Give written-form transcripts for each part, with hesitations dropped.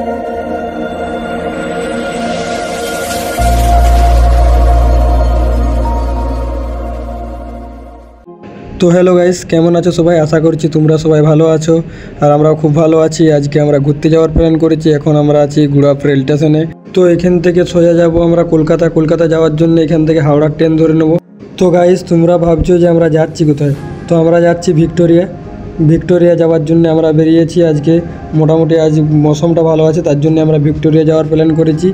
তো hello guys, কেমন আছো সবাই? আশা করছি তোমরা সবাই ভালো আছো আর আমরাও খুব ভালো আছি। আজকে আমরা ঘুরতে যাওয়ার প্ল্যান করেছি। এখন আমরা আছি গুড়াপ রেল স্টেশনে। তো এখান থেকে সোজা যাব আমরা কলকাতা যাওয়ার জন্য এখান থেকে হাওড়ার ট্রেন ধরে নেব। তো গাইস, তোমরা ভাবছো যে আমরা যাচ্ছি কোথায়? তো আমরা যাচ্ছি ভিক্টোরিয়া যাওয়ার জন্য আমরা বেরিয়েছি। আজকে মোটামুটি আজ মৌসুমটা ভালো আছে, তার জন্য আমরা ভিক্টোরিয়া যাওয়ার প্ল্যান করেছি।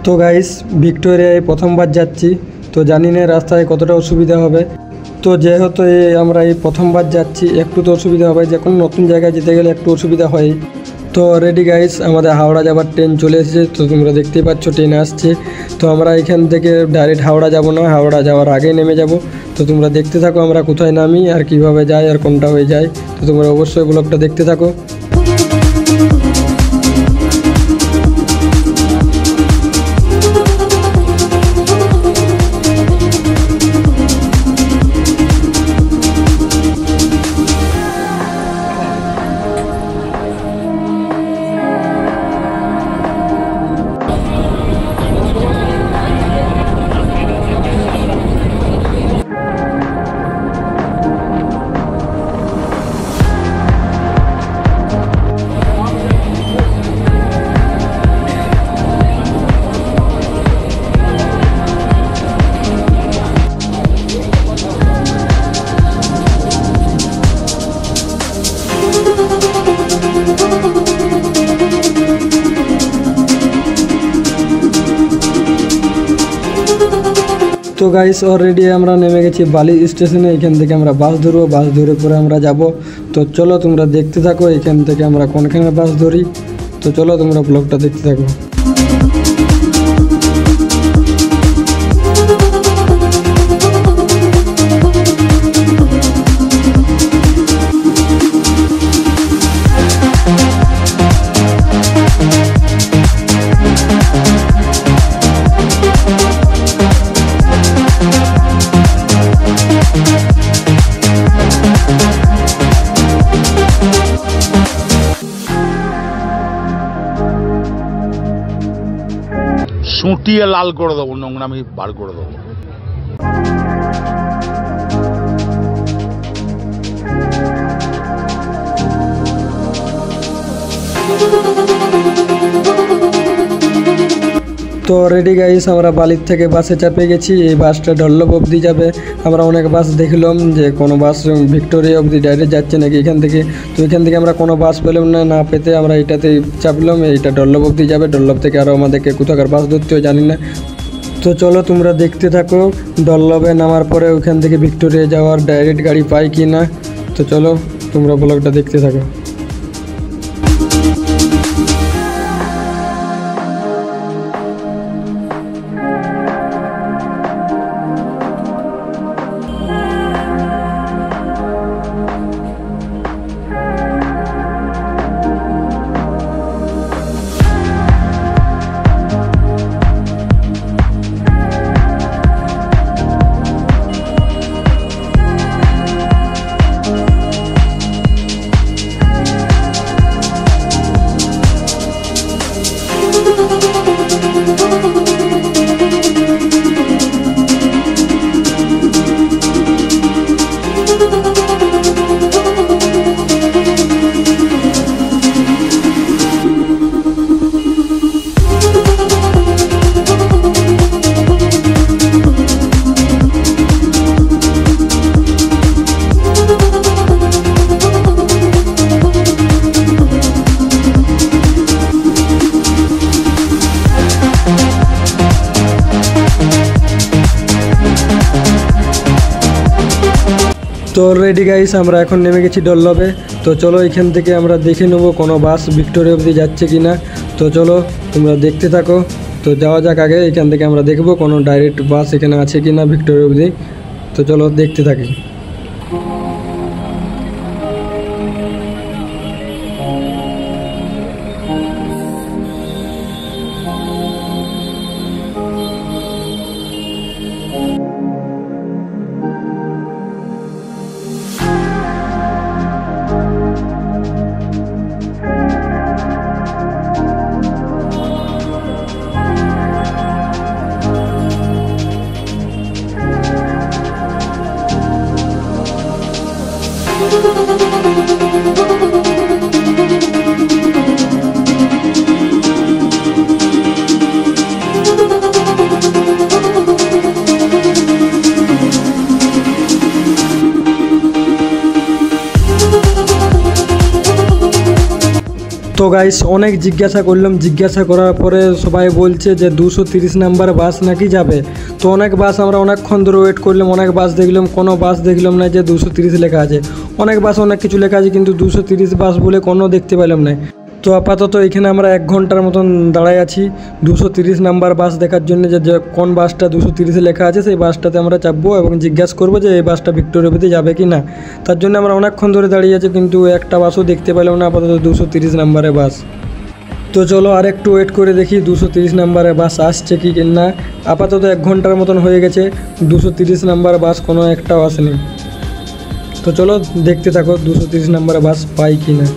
তো গাইস, ভিক্টোরিয়ায় প্রথমবার যাচ্ছি, তো জানি না রাস্তায় কতটা অসুবিধা হবে। তো যেহেতু আমরা এই প্রথমবার যাচ্ছি, একটু তো অসুবিধা হবে, যে কোনো নতুন জায়গায় যেতে গেলে একটু অসুবিধা হয়। তো রেডি গাইস, আমাদের হাওড়া যাবার ট্রেন চলে এসেছে। তো তোমরা দেখতেই পাচ্ছ ট্রেন আসছে। তো আমরা এখান থেকে ডাইরেক্ট হাওড়া যাব না, হাওড়া যাওয়ার আগেই নেমে যাব। তো তোমরা দেখতে থাকো আমরা কোথায় নামি আর কিভাবে যাই আর কোনটা হয়ে যায়। তো তোমরা অবশ্যই ব্লগটা দেখতে থাকো। তো গাইস, অলরেডি আমরা নেমে গেছি বালি স্টেশনে। এখান থেকে আমরা বাস ধরবো, বাস ধরে পরে আমরা যাব। তো চলো তোমরা দেখতে থাকো এখান থেকে আমরা কোনখানে বাস ধরি। তো চলো তোমরা ব্লগটা দেখতে থাকো। সুটিয়ে লাল করে দেবো, নোংরামি বার করে দেবো। তো রেডি গাইস, আমরা বালির থেকে বাসে চাপে গেছি। এই বাসটা ডল্লভ অবধি যাবে। আমরা অনেক বাস দেখলাম যে কোনো বাস ভিক্টোরিয়া অবধি ডাইরেক্ট যাচ্ছে নাকি এখান থেকে। তো এখান থেকে আমরা কোনো বাস পেলাম না পেতে আমরা এইটাতেই চাপলাম। এইটা ডল্লভ অবধি যাবে, ডল্লভ থেকে আরও আমাদেরকে কোথাকার বাস ধরতেও জানি না। তো চলো তোমরা দেখতে থাকো ডল্লভে নামার পরে ওখান থেকে ভিক্টোরিয়া যাওয়ার ডাইরেক্ট গাড়ি পাই কি না। তো চলো তোমরা ব্লগটা দেখতে থাকো। তো অলরেডি গাইস, আমরা এখন নেমে গেছি ডল্লভে। তো চলো এখান থেকে আমরা দেখে নেবো কোনো বাস ভিক্টোরিয়া অবধি যাচ্ছে কি না। তো চলো তোমরা দেখতে থাকো। তো যাওয়া যাক আগে, এখান থেকে আমরা দেখবো কোনো ডাইরেক্ট বাস এখানে আছে কি না ভিক্টোরিয়া অবধি। তো চলো দেখতে থাকি। তো গাইস অনেক জিজ্ঞাসা করলাম, জিজ্ঞাসা করার পরে সবাই বলছে যে 230 নাম্বার বাস নাকি যাবে। তো অনেক বাস আমরা অনেকক্ষণ ধরে ওয়েট করলাম, অনেক বাস দেখলাম, কোনো বাস দেখলাম না যে 230 লেখা আছে। অনেক বাস অনেক কিছু লেখা আছে কিন্তু 230 বাস বলে কোনো দেখতে পেলাম না। তো আপাতত এখানে আমরা 1 ঘন্টার মতন দাঁড়ায় আছি 230 নাম্বার বাস দেখার জন্য, যে কোন বাসটা 230 লেখা আছে সেই বাসটাতে আমরা চাপবো এবং জিজ্ঞাসা করবো যে এই বাসটা ভিক্টোরিয়া অবধি যাবে কি না। তার জন্য আমরা অনেকক্ষণ ধরে দাঁড়িয়ে আছি কিন্তু একটা বাসও দেখতে পেলাম না আপাতত 230 নাম্বারের বাস। তো চলো আর একটু ওয়েট করে দেখি 230 নাম্বারের বাস আসছে কি না। আপাতত 1 ঘন্টার মতন হয়ে গেছে, 230 নাম্বার বাস কোনো একটাও আসেনি। তো চলো দেখতে থাকো 230 নাম্বারের বাস পাই কি না।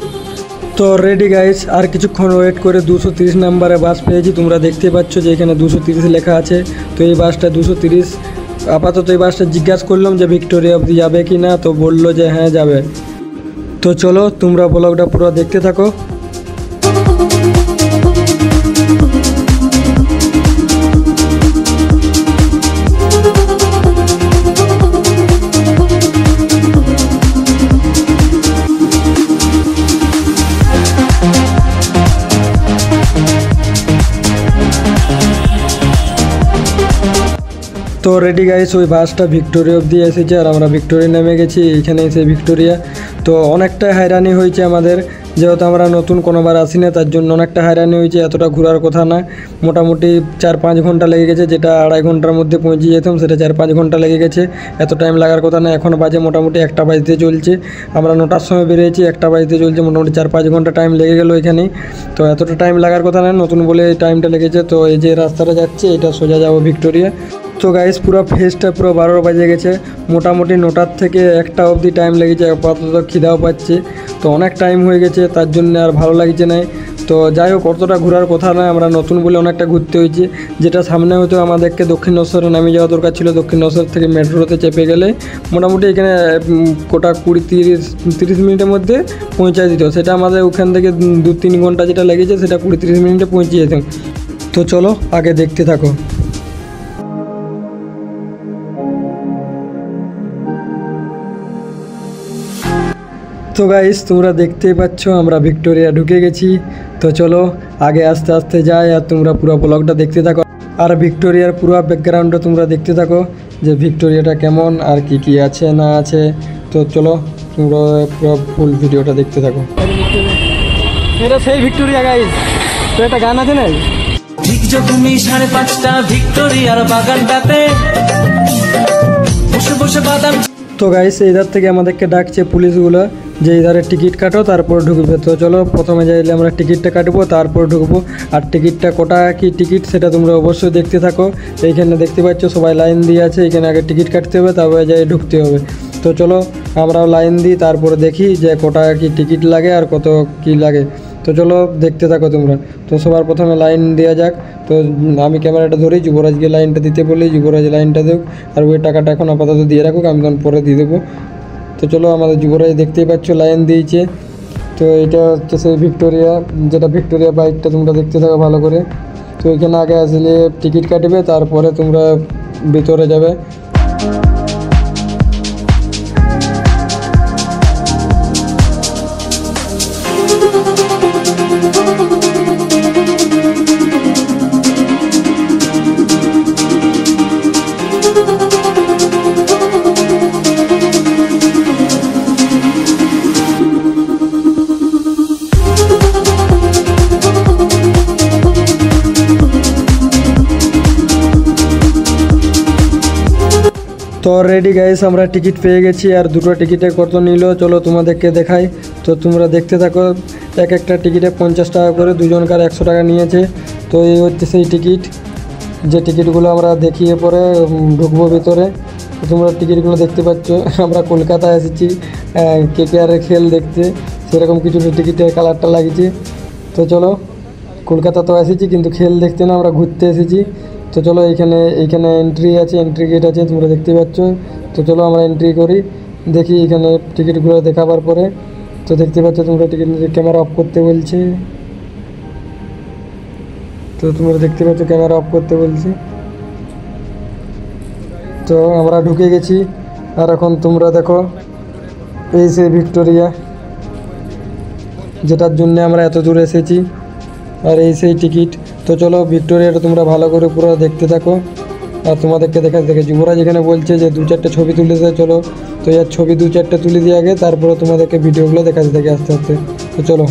তো রেডি গাইস, আর কিছুক্ষণ ওয়েট করে 230 নাম্বারে বাস পেয়েছি। তোমরা দেখতে পাচ্ছ যে এখানে 230 লেখা আছে। তো এই বাসটা 230, আপাতত এই বাসটা জিজ্ঞাসা করলাম যে ভিক্টোরিয়া অবধি যাবে কি না, তো বললো যে হ্যাঁ যাবে। তো চলো তোমরা ব্লগটা পুরো দেখতে থাকো। তো রেডি গাইস, ওই বাসটা ভিক্টোরিয়া অবধি এসেছে আর আমরা ভিক্টোরিয়া নেমে গেছি। এইখানে এসে ভিক্টোরিয়া তো অনেকটা হয়রানি হয়েছে আমাদের, যেহেতু আমরা নতুন কোনোবার আসি না তার জন্য অনেকটা হয়রানি হয়েছে। এতটা ঘোরার কথা না, মোটামুটি 4-5 ঘন্টা লেগে গেছে, যেটা 2.5 ঘন্টার মধ্যে পৌঁছে যেতাম সেটা 4-5 ঘন্টা লেগে গেছে। এত টাইম লাগার কথা না। এখন বাজে মোটামুটি 1টা বাজতে চলছে, আমরা 9টার সময় বেরিয়েছি, 1টা বাজতে চলছে, মোটামুটি 4-5 ঘন্টা টাইম লেগে গেলো এখানেই। তো এতটা টাইম লাগার কথা না, নতুন বলে এই টাইমটা লেগেছে। তো এই যে রাস্তাটা যাচ্ছে এটা সোজা যাবো ভিক্টোরিয়া। তো গাইস পুরো ফেসটা পুরো 12 বাজে গেছে, মোটামুটি 9টার থেকে 1টা অবধি টাইম লেগেছে। আপাতত খিদাও পাচ্ছে, তো অনেক টাইম হয়ে গেছে তার জন্য আর ভালো লাগছে না। তো যাই হোক অতটা ঘোরার কথা নয়, আমরা নতুন বলে অনেকটা ঘুরতে হয়েছে। যেটা সামনে হয়তো আমাদেরকে দক্ষিণেশ্বরে নামে যাওয়া দরকার ছিল, দক্ষিণেশ্বর থেকে মেট্রোতে চেপে গেলে মোটামুটি এখানে কোটা 20-30 মিনিটের মধ্যে পৌঁছায় দিত। সেটা আমাদের ওখান থেকে 2-3 ঘন্টা যেটা লেগেছে সেটা 20-30 মিনিটে পৌঁছে যেতাম। তো চলো আগে দেখতে থাকো। তো গাইস তোমরা দেখতেই পাচ্ছ আমরা ভিক্টোরিয়া ঢুকে গেছি। তো চলো আগে আস্তে আস্তে যাই আর তোমরা পুরো ব্লগটা দেখতে থাকো, আর ভিক্টোরিয়ার পুরো ব্যাকগ্রাউন্ডটা তোমরা দেখতে থাকো যে ভিক্টোরিয়াটা কেমন আর কি কি আছে না আছে। তো চলো তোমরা পুরো ফুল ভিডিওটা দেখতে থাকো। এটা সেই ভিক্টোরিয়া গাইস। তো একটা গান আছে না, ঠিক যে তুমি 5:30টা ভিক্টোরিয়ার বাগানটাতে বসে বসে বাদাম। তো গাইস এইধার থেকে আমাদেরকে ডাকছে পুলিশগুলো যে এইধারে টিকিট কাটো তারপর ঢুকবে। তো চলো প্রথমে যাইলে আমরা টিকিটটা কাটবো তারপর ঢুকবো। আর টিকিটটা কটা কি টিকিট সেটা তোমরা অবশ্যই দেখতে থাকো। এইখানে দেখতে পাচ্ছ সবাই লাইন দিয়ে আছে, এখানে আগে টিকিট কাটতে হবে তারপরে যাই ঢুকতে হবে। তো চলো আমরাও লাইন দিই, তারপরে দেখি যে কটা কি টিকিট লাগে আর কত কি লাগে। তো চলো দেখতে থাকো তোমরা। তো সবার প্রথমে লাইন দেওয়া যাক। তো আমি ক্যামেরাটা ধরেই যুবরাজকে লাইনটা দিতে বলি, যুবরাজ লাইনটা দেব আর ওই টাকাটা এখন আপাতত দিয়ে রাখুক, আমি তখন পরে দিয়ে দেবো। তো চলো আমাদের যুবরাজ দেখতেই পাচ্ছ লাইন দিয়েছে। তো এটা হচ্ছে সেই ভিক্টোরিয়া, যেটা ভিক্টোরিয়া বাইকটা তোমরা দেখতে থাকো ভালো করে। তো এখানে আগে আসলে টিকিট কাটবে তারপরে তোমরা ভিতরে যাবে। তো রেডি গাইস, আমরা টিকিট পেয়ে গেছি আর দুটো টিকিটে কত নিল চলো তোমাদেরকে দেখাই। তো তোমরা দেখতে থাকো। এক একটা টিকিটে 50 টাকা করে, দুজনকার 100 টাকা নিয়েছে। তো এই হচ্ছে সেই টিকিট, যে টিকিটগুলো আমরা দেখিয়ে পরে ঢুকবো ভিতরে। তো তোমরা টিকিটগুলো দেখতে পাচ্ছ। আমরা কলকাতায় এসেছি KKR খেল দেখতে, সেরকম কিছু টিকিটের কালারটা লাগিয়েছে। তো চলো কলকাতা তো এসেছি কিন্তু খেল দেখতে না, আমরা ঘুরতে এসেছি। তো চলো এইখানে এন্ট্রি আছে, এন্ট্রি গেট আছে তোমরা দেখতে পাচ্ছ। তো চলো আমরা এন্ট্রি করি, দেখি এখানে টিকিটগুলো দেখাবার পরে। তো দেখতে পাচ্ছ তোমরা টিকিট ক্যামেরা অফ করতে বলছে। তো তোমরা দেখতে পাচ্ছ ক্যামেরা অফ করতে বলছে। তো আমরা ঢুকে গেছি আর এখন তোমরা দেখো এই সে ভিক্টোরিয়া। যেটার জন্য আমরা এত দূর এসেছি। আর এই সেই টিকিট। তো চলো ভিক্টোরিয়াটা তোমরা ভালো করে পুরো দেখতে থাকো। আর তোমাদেরকে দেখে যুবরাজ এখানে বলছে যে 2-4টে ছবি তুলতে চলো। তো এর ছবি 2-4টে তুলে দিয়ে আগে তারপরে তোমাদেরকে ভিডিওগুলো দেখাতে থাকে আস্তে আস্তে। তো চলো।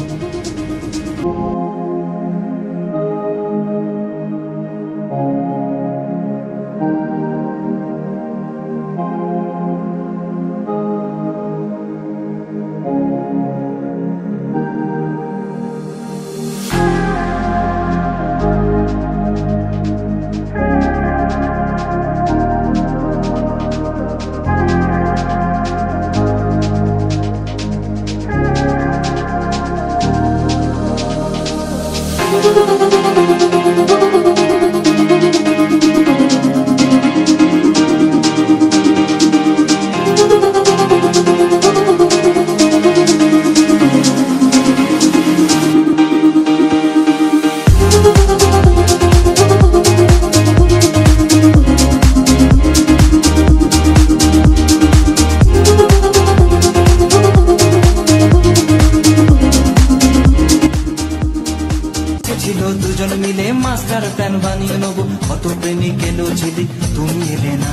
ছিল দুজন মিলে মাস্টার প্ল্যান বানিয়ে নেবো, কত প্রেমিক এলো ঝিলি, তুমি এলে না।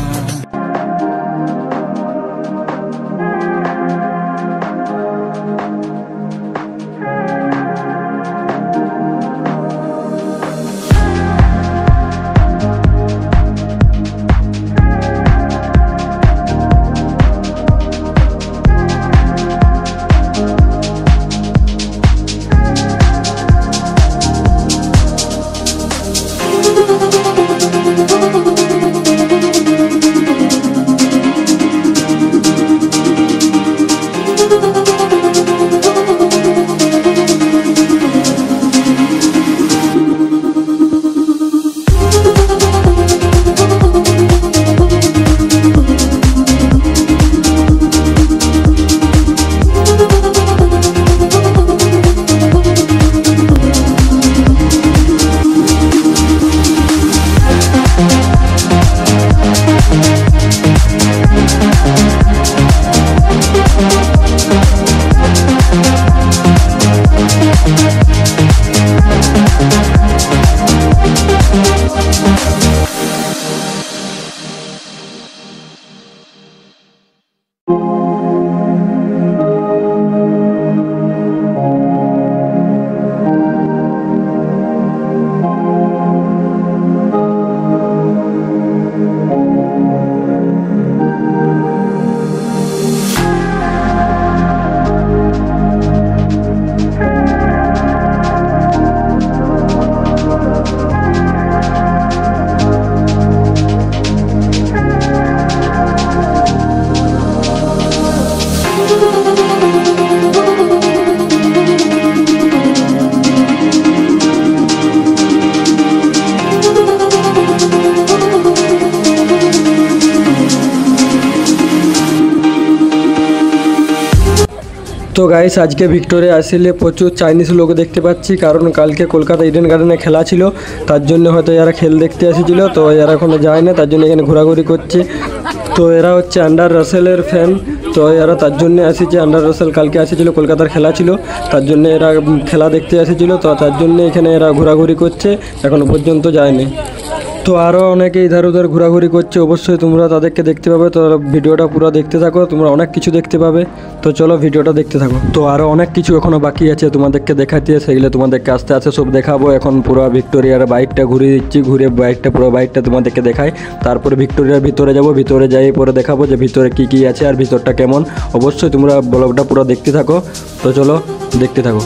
তো গাইস আজকে ভিক্টোরিয়া আসলে প্রচুর চাইনিজ লোক দেখতে পাচ্ছি, কারণ কালকে কলকাতা ইডেন গার্ডেনে খেলা ছিল, তার জন্য হয়তো এরা খেল দেখতে এসেছিলো। তো এরা এখনও যায় না, তার জন্য এখানে ঘোরাঘুরি করছে। তো এরা হচ্ছে আন্ডার রাসেলের ফ্যান। তো এরা তার জন্য এসেছে, আন্ডার রাসেল কালকে এসেছিলো, কলকাতার খেলা ছিল, তার জন্য এরা খেলা দেখতে এসেছিলো। তো তার জন্য এখানে এরা ঘোরাঘুরি করছে, এখনও পর্যন্ত যায়নি। তো আরও অনেকে ইধার উধার ঘোরাঘুরি করছে, অবশ্যই তোমরা তাদেরকে দেখতে পাবে। তো ভিডিওটা পুরো দেখতে থাকো, তোমরা অনেক কিছু দেখতে পাবে। তো চলো ভিডিওটা দেখতে থাকো। তো আরও অনেক কিছু এখনও বাকি আছে তোমাদেরকে দেখাতে, সেগুলো তোমাদেরকে আস্তে আস্তে সব দেখাবো। এখন পুরো ভিক্টোরিয়ার বাইকটা ঘুরিয়ে দিচ্ছি, ঘুরে পুরো বাইকটা তোমাদেরকে দেখাই। তারপরে ভিক্টোরিয়ার ভিতরে যাব, ভিতরে যাই পরে দেখাবো যে ভিতরে কী কী আছে আর ভিতরটা কেমন। অবশ্যই তোমরা ব্লগটা পুরো দেখতে থাকো। তো চলো দেখতে থাকো।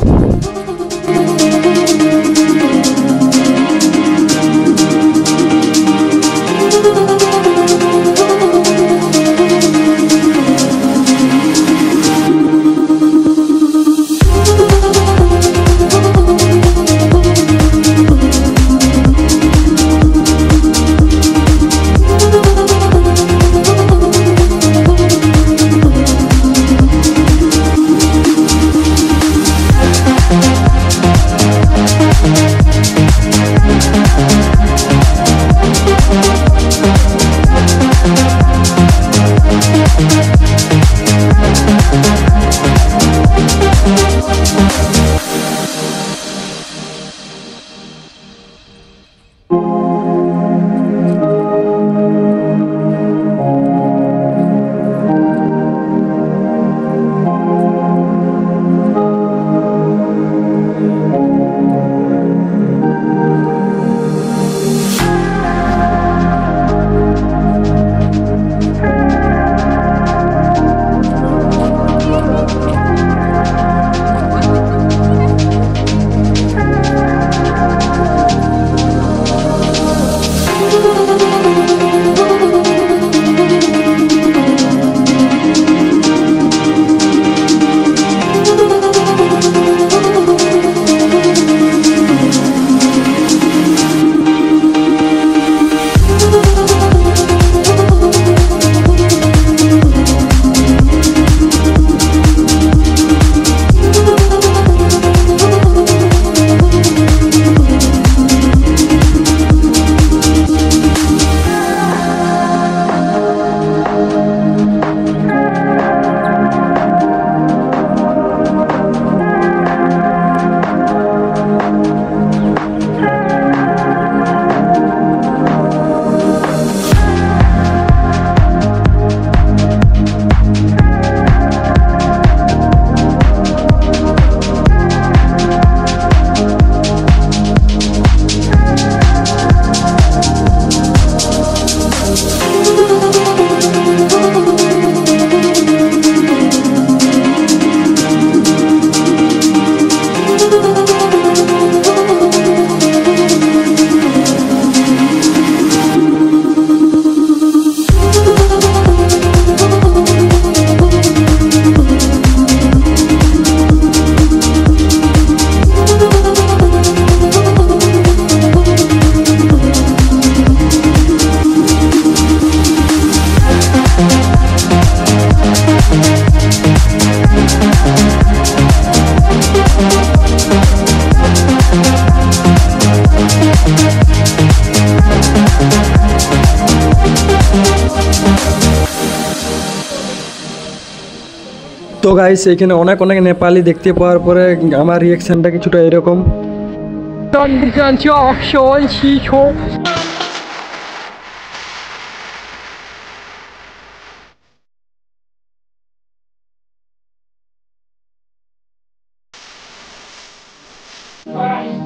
তো গাইস এখানে অনেক অনেক নেপালি দেখতে পাওয়ার পরে আমার রিয়াকশানটা কিছুটা এরকম।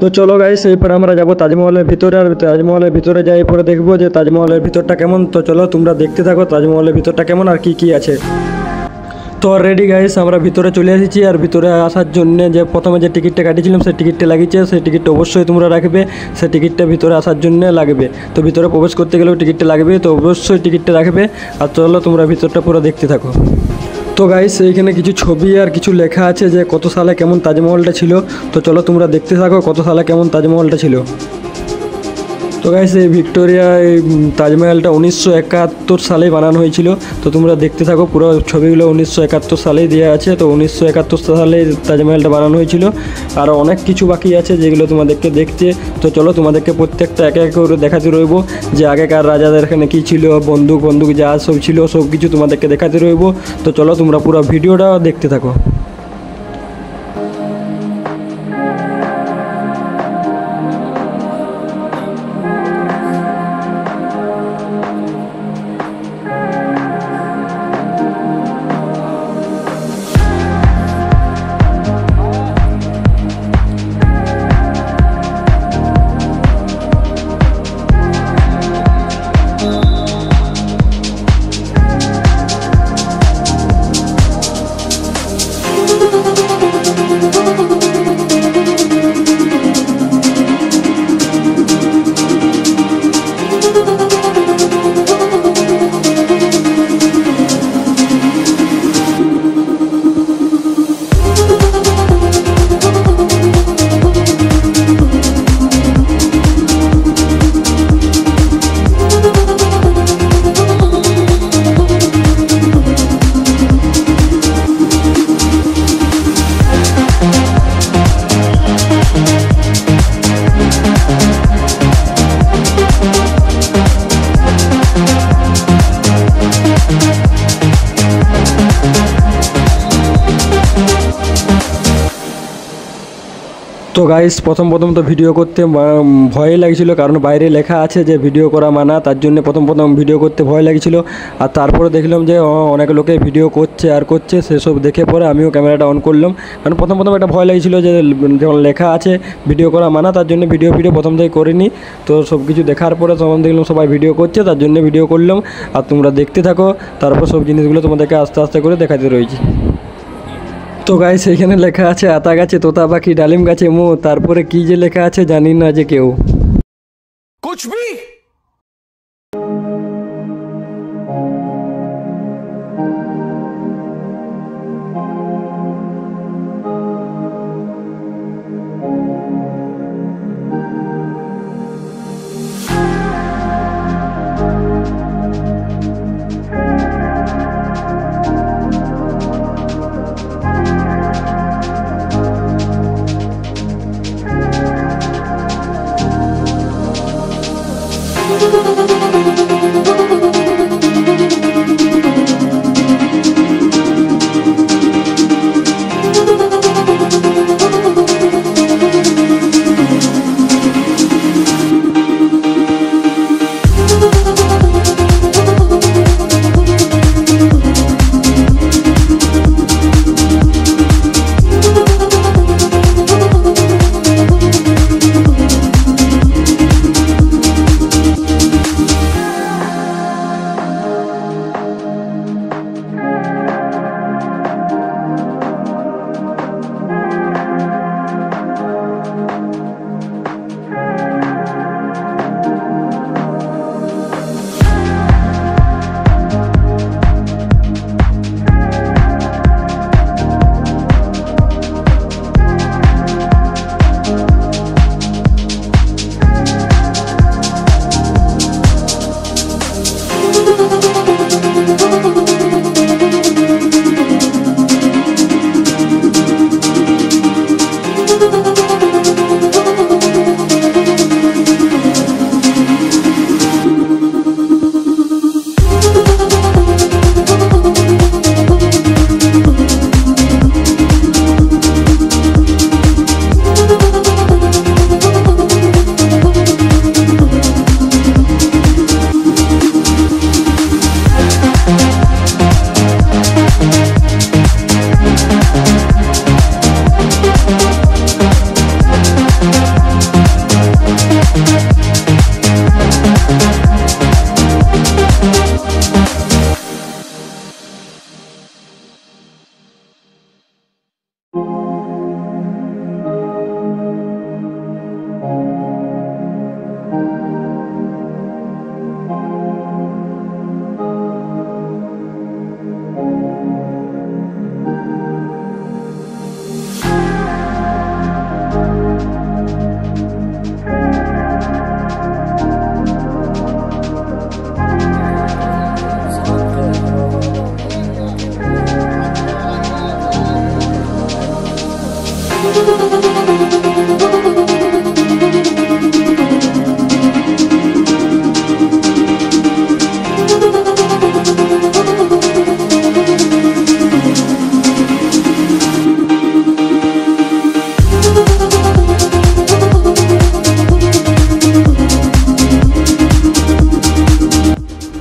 তো চলো গাইস এরপর আমরা যাব তাজমহলের ভিতরে, আর তাজমহলের ভিতরে যাই পরে দেখবো যে তাজমহলের ভিতরটা কেমন। তো চলো তোমরা দেখতে থাকো তাজমহলের ভিতরটা কেমন আর কি কি আছে। তো অলরেডি গাইস আমরা ভিতরে চলে এসেছি, আর ভিতরে আসার জন্য যে প্রথমে যে টিকিটটা কাটিয়েছিলাম সেই টিকিটটা লাগিয়েছে, সেই টিকিটটা অবশ্যই তোমরা রাখবে, সেই টিকিটটা ভিতরে আসার জন্য লাগবে। তো ভিতরে প্রবেশ করতে গেলেও টিকিটটা লাগবে, তো অবশ্যই টিকিটটা রাখবে। আর চলো তোমরা ভিতরটা পুরো দেখতে থাকো। তো গাইস এইখানে কিছু ছবি আর কিছু লেখা আছে যে কত সালে কেমন তাজমহলটা ছিল। তো চলো তোমরা দেখতে থাকো কত সালে কেমন তাজমহলটা ছিল। তো গাইস এই ভিক্টোরিয়া এই তাজমহলটা 1971 সালে বানানো হয়েছিল। তো তোমরা দেখতে থাকো পুরো ছবিগুলো 1971 সালেই দেওয়া আছে। তো 1971 সালে তাজমহলটা বানানো হয়েছিল। আর অনেক কিছু বাকি আছে যেগুলো তোমাদেরকে দেখতে। তো চলো তোমাদেরকে প্রত্যেকটা একে একে করে দেখাতে রইব যে আগেকার রাজাদের এখানে কী ছিল, বন্দুক যা সব ছিল সব কিছু তোমাদেরকে দেখাতে রইব। তো চলো তোমরা পুরো ভিডিওটা দেখতে থাকো। তো গাইস প্রথম তো ভিডিও করতে ভয় লাগছিল, কারণ বাইরে লেখা আছে যে ভিডিও করা মানা, তার জন্য প্রথম ভিডিও করতে ভয় লাগছিল। আর তারপরে দেখলাম যে অনেক লোকে ভিডিও করছে আর করছে, সেসব দেখে পরে আমিও ক্যামেরাটা অন করলাম। কারণ প্রথম একটা ভয় লাগছিল যে যেমন লেখা আছে ভিডিও করা মানা, তার জন্য ভিডিও প্রথম থেকে করিনি। তো সব কিছু দেখার পরে তখন দেখলাম সবাই ভিডিও করছে, তার জন্য ভিডিও করলাম। আর তোমরা দেখতে থাকো, তারপর সব জিনিসগুলো তোমাদেরকে আস্তে আস্তে করে দেখাতে রয়েছে। তো গাইস এখানে লেখা আছে আতা গাছে তোতা পাখি, ডালিম গাছে মো, তারপরে কি যে লেখা আছে জানি না যে কেউ। कुछ भी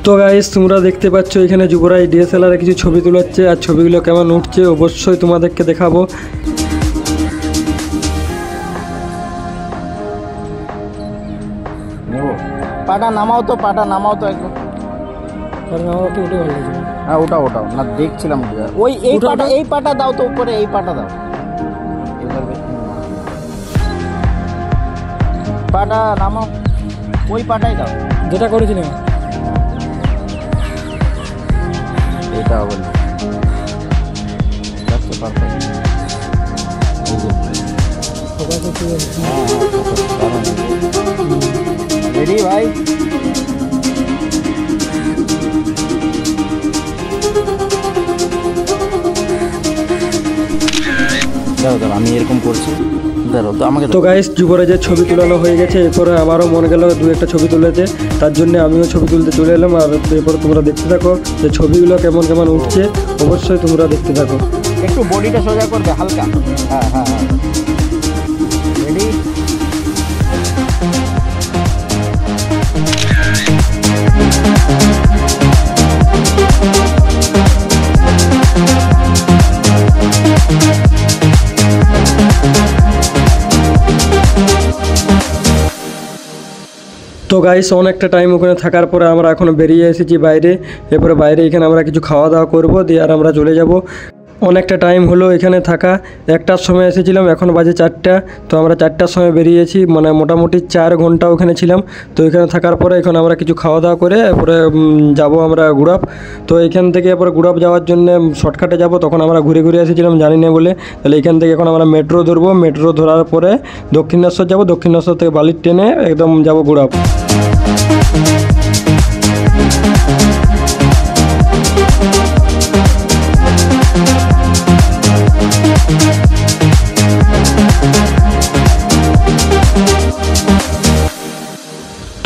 তো গাইস তোমরা দেখতে পাচ্ছ এখানে যুবরাজ ডিএসএলআরে কিছু ছবি তুলাচ্ছে, আর ছবিগুলো কেমন উঠছে অবশ্যই তোমাদেরকে দেখাবো। পাটা নামাও তো একদম। হ্যাঁ ওটাও না দেখছিলাম ওই এই পাটা দাও তো, উপরে এই পাটা দাও, পাটা নামাও, ওই পাটাই দাও যেটা করেছিলাম এইটা বল। রেডি ভাই? দাঁড়াও আমি এরকম করছি, দাঁড়াও তো আমাকে। তো গাইস যুবরাজের ছবি তোলানো হয়ে গেছে, এরপরে আমারও মনে গেল দু একটা ছবি তুলেছে, তার জন্য আমিও ছবি তুলতে চলে এলাম। আর এরপর তোমরা দেখতে থাকো যে ছবিগুলো কেমন কেমন উঠছে, অবশ্যই তোমরা দেখতে থাকো। একটু বডিটা সোজা করবে হালকা। হ্যাঁ রেডি? তো গাইস অনেকটা টাইম ওখানে থাকার পরে আমরা এখন বেরিয়ে এসেছি বাইরে। এরপরে বাইরে এখানে আমরা কিছু খাওয়া দাওয়া করবো, দিয়ে আর আমরা চলে যাব। অনেকটা টাইম হলো এখানে থাকা, 1টার সময় এসেছিলাম, এখন বাজে 4টা। তো আমরা 4টার সময় বেরিয়েছি, মানে মোটামুটি 4 ঘন্টা ওখানে ছিলাম। তো এখানে থাকার পরে এখন আমরা কিছু খাওয়া দাওয়া করে এরপরে যাব আমরা গুড়াপ। তো এখান থেকে এরপরে গুড়াপ যাওয়ার জন্য শর্টকাটে যাব, তখন আমরা ঘুরে এসেছিলাম জানি না বলে। তাহলে এখান থেকে এখন আমরা মেট্রো ধরবো, মেট্রো ধরার পরে দক্ষিণেশ্বর যাব, দক্ষিণেশ্বর থেকে বালির ট্রেনে একদম যাব গুড়াপ।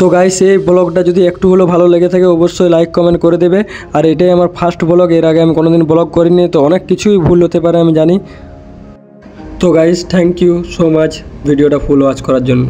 তো গাইস এই ব্লগটা যদি একটু হলেও ভালো লেগে থাকে অবশ্যই লাইক কমেন্ট করে দেবে। আর এটাই আমার ফার্স্ট ব্লগ, এর আগে আমি কোনোদিন ব্লগ করিনি, তো অনেক কিছুই ভুল হতে পারে আমি জানি। তো guys thank you so much ভিডিওটা ফুল ওয়াচ করার জন্য।